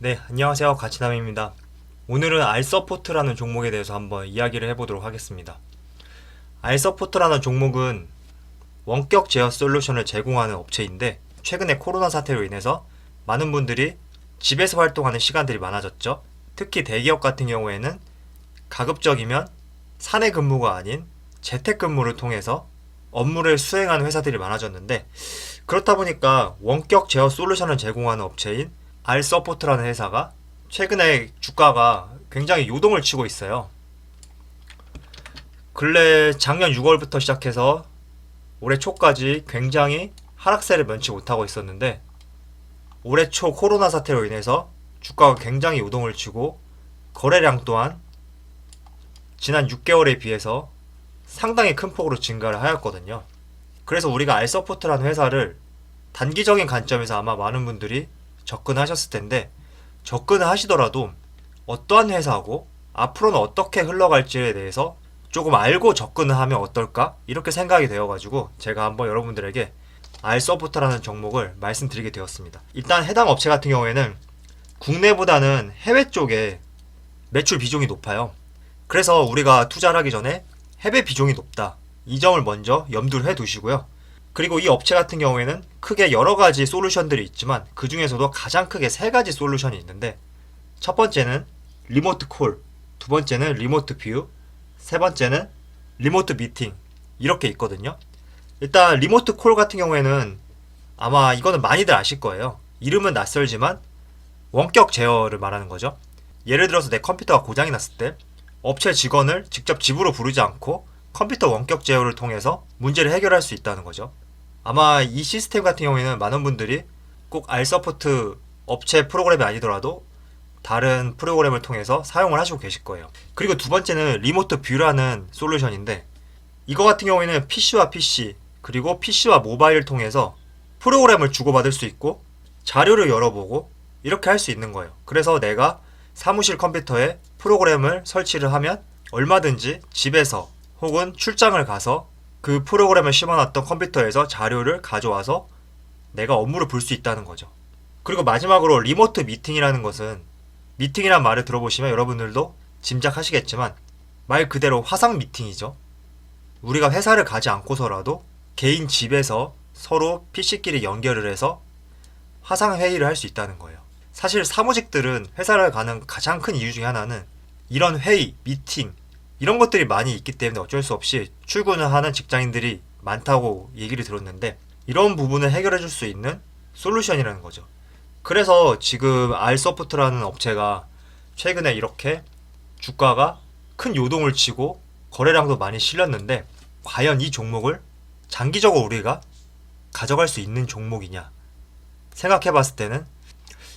네, 안녕하세요. 가치남입니다. 오늘은 알서포트라는 종목에 대해서 한번 이야기를 해보도록 하겠습니다. 알서포트라는 종목은 원격 제어 솔루션을 제공하는 업체인데 최근에 코로나 사태로 인해서 많은 분들이 집에서 활동하는 시간들이 많아졌죠. 특히 대기업 같은 경우에는 가급적이면 사내 근무가 아닌 재택근무를 통해서 업무를 수행하는 회사들이 많아졌는데 그렇다 보니까 원격 제어 솔루션을 제공하는 업체인 알서포트라는 회사가 최근에 주가가 굉장히 요동을 치고 있어요. 근래 작년 6월부터 시작해서 올해 초까지 굉장히 하락세를 면치 못하고 있었는데 올해 초 코로나 사태로 인해서 주가가 굉장히 요동을 치고 거래량 또한 지난 6개월에 비해서 상당히 큰 폭으로 증가를 하였거든요. 그래서 우리가 알서포트라는 회사를 단기적인 관점에서 아마 많은 분들이 접근하셨을 텐데 접근을 하시더라도 어떠한 회사고 앞으로는 어떻게 흘러갈지에 대해서 조금 알고 접근을 하면 어떨까? 이렇게 생각이 되어가지고 제가 한번 여러분들에게 알서포트라는 종목을 말씀드리게 되었습니다. 일단 해당 업체 같은 경우에는 국내보다는 해외 쪽에 매출 비중이 높아요. 그래서 우리가 투자를 하기 전에 해외 비중이 높다. 이 점을 먼저 염두를 해 두시고요. 그리고 이 업체 같은 경우에는 크게 여러 가지 솔루션들이 있지만 그 중에서도 가장 크게 세 가지 솔루션이 있는데 첫 번째는 리모트 콜, 두 번째는 리모트 뷰, 세 번째는 리모트 미팅 이렇게 있거든요. 일단 리모트 콜 같은 경우에는 아마 이거는 많이들 아실 거예요. 이름은 낯설지만 원격 제어를 말하는 거죠. 예를 들어서 내 컴퓨터가 고장이 났을 때 업체 직원을 직접 집으로 부르지 않고 컴퓨터 원격 제어를 통해서 문제를 해결할 수 있다는 거죠. 아마 이 시스템 같은 경우에는 많은 분들이 꼭 알서포트 업체 프로그램이 아니더라도 다른 프로그램을 통해서 사용을 하시고 계실 거예요. 그리고 두 번째는 리모트 뷰라는 솔루션인데 이거 같은 경우에는 PC와 PC 그리고 PC와 모바일을 통해서 프로그램을 주고받을 수 있고 자료를 열어보고 이렇게 할 수 있는 거예요. 그래서 내가 사무실 컴퓨터에 프로그램을 설치를 하면 얼마든지 집에서 혹은 출장을 가서 그 프로그램을 심어놨던 컴퓨터에서 자료를 가져와서 내가 업무를 볼 수 있다는 거죠. 그리고 마지막으로 리모트 미팅이라는 것은 미팅이란 말을 들어보시면 여러분들도 짐작하시겠지만 말 그대로 화상 미팅이죠. 우리가 회사를 가지 않고서라도 개인 집에서 서로 PC끼리 연결을 해서 화상 회의를 할 수 있다는 거예요. 사실 사무직들은 회사를 가는 가장 큰 이유 중에 하나는 이런 회의, 미팅 이런 것들이 많이 있기 때문에 어쩔 수 없이 출근을 하는 직장인들이 많다고 얘기를 들었는데 이런 부분을 해결해 줄 수 있는 솔루션이라는 거죠. 그래서 지금 알서포트라는 업체가 최근에 이렇게 주가가 큰 요동을 치고 거래량도 많이 실렸는데 과연 이 종목을 장기적으로 우리가 가져갈 수 있는 종목이냐 생각해 봤을 때는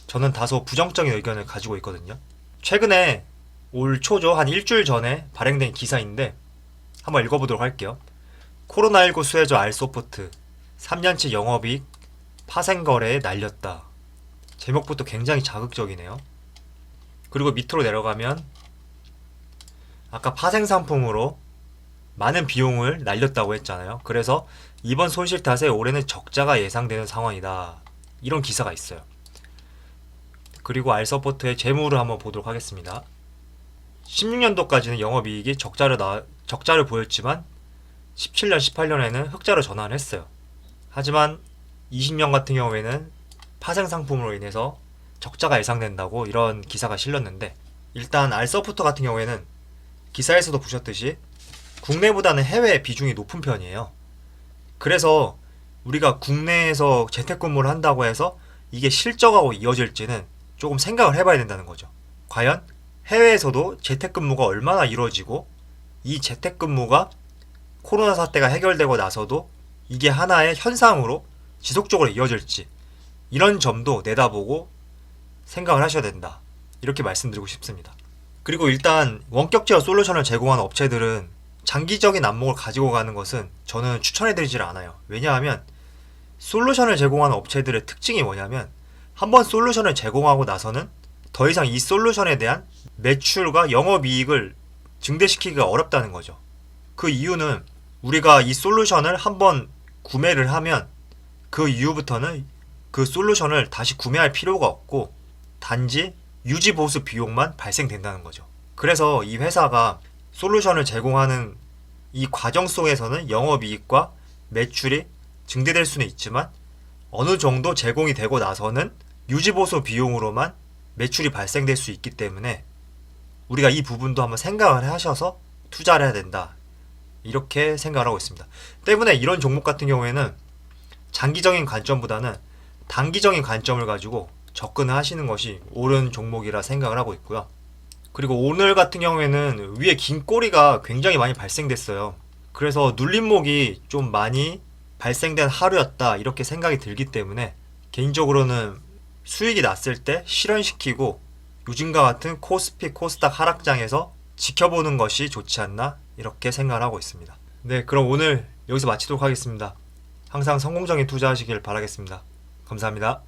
저는 다소 부정적인 의견을 가지고 있거든요. 최근에 올 초죠. 한 일주일 전에 발행된 기사인데 한번 읽어보도록 할게요. 코로나19 수혜주 알서포트 3년치 영업이익 파생거래에 날렸다. 제목부터 굉장히 자극적이네요. 그리고 밑으로 내려가면 아까 파생상품으로 많은 비용을 날렸다고 했잖아요. 그래서 이번 손실 탓에 올해는 적자가 예상되는 상황이다. 이런 기사가 있어요. 그리고 알서포트의 재무를 한번 보도록 하겠습니다. 16년도까지는 영업이익이 적자를 보였지만 17년, 18년에는 흑자로 전환을 했어요. 하지만 20년 같은 경우에는 파생 상품으로 인해서 적자가 예상된다고 이런 기사가 실렸는데 일단 알서포트 같은 경우에는 기사에서도 보셨듯이 국내보다는 해외 비중이 높은 편이에요. 그래서 우리가 국내에서 재택근무를 한다고 해서 이게 실적하고 이어질지는 조금 생각을 해봐야 된다는 거죠. 과연 해외에서도 재택근무가 얼마나 이루어지고 이 재택근무가 코로나 사태가 해결되고 나서도 이게 하나의 현상으로 지속적으로 이어질지 이런 점도 내다보고 생각을 하셔야 된다. 이렇게 말씀드리고 싶습니다. 그리고 일단 원격 제어 솔루션을 제공하는 업체들은 장기적인 안목을 가지고 가는 것은 저는 추천해드리질 않아요. 왜냐하면 솔루션을 제공하는 업체들의 특징이 뭐냐면 한번 솔루션을 제공하고 나서는 더 이상 이 솔루션에 대한 매출과 영업이익을 증대시키기가 어렵다는 거죠. 그 이유는 우리가 이 솔루션을 한번 구매를 하면 그 이후부터는 그 솔루션을 다시 구매할 필요가 없고 단지 유지 보수 비용만 발생된다는 거죠. 그래서 이 회사가 솔루션을 제공하는 이 과정 속에서는 영업이익과 매출이 증대될 수는 있지만 어느 정도 제공이 되고 나서는 유지보수 비용으로만 매출이 발생될 수 있기 때문에 우리가 이 부분도 한번 생각을 하셔서 투자를 해야 된다. 이렇게 생각을 하고 있습니다. 때문에 이런 종목 같은 경우에는 장기적인 관점보다는 단기적인 관점을 가지고 접근을 하시는 것이 옳은 종목이라 생각을 하고 있고요. 그리고 오늘 같은 경우에는 위에 긴 꼬리가 굉장히 많이 발생됐어요. 그래서 눌림목이 좀 많이 발생된 하루였다 이렇게 생각이 들기 때문에 개인적으로는 수익이 났을 때 실현시키고 요즘과 같은 코스피 코스닥 하락장에서 지켜보는 것이 좋지 않나 이렇게 생각을 하고 있습니다. 네, 그럼 오늘 여기서 마치도록 하겠습니다. 항상 성공적인 투자하시길 바라겠습니다. 감사합니다.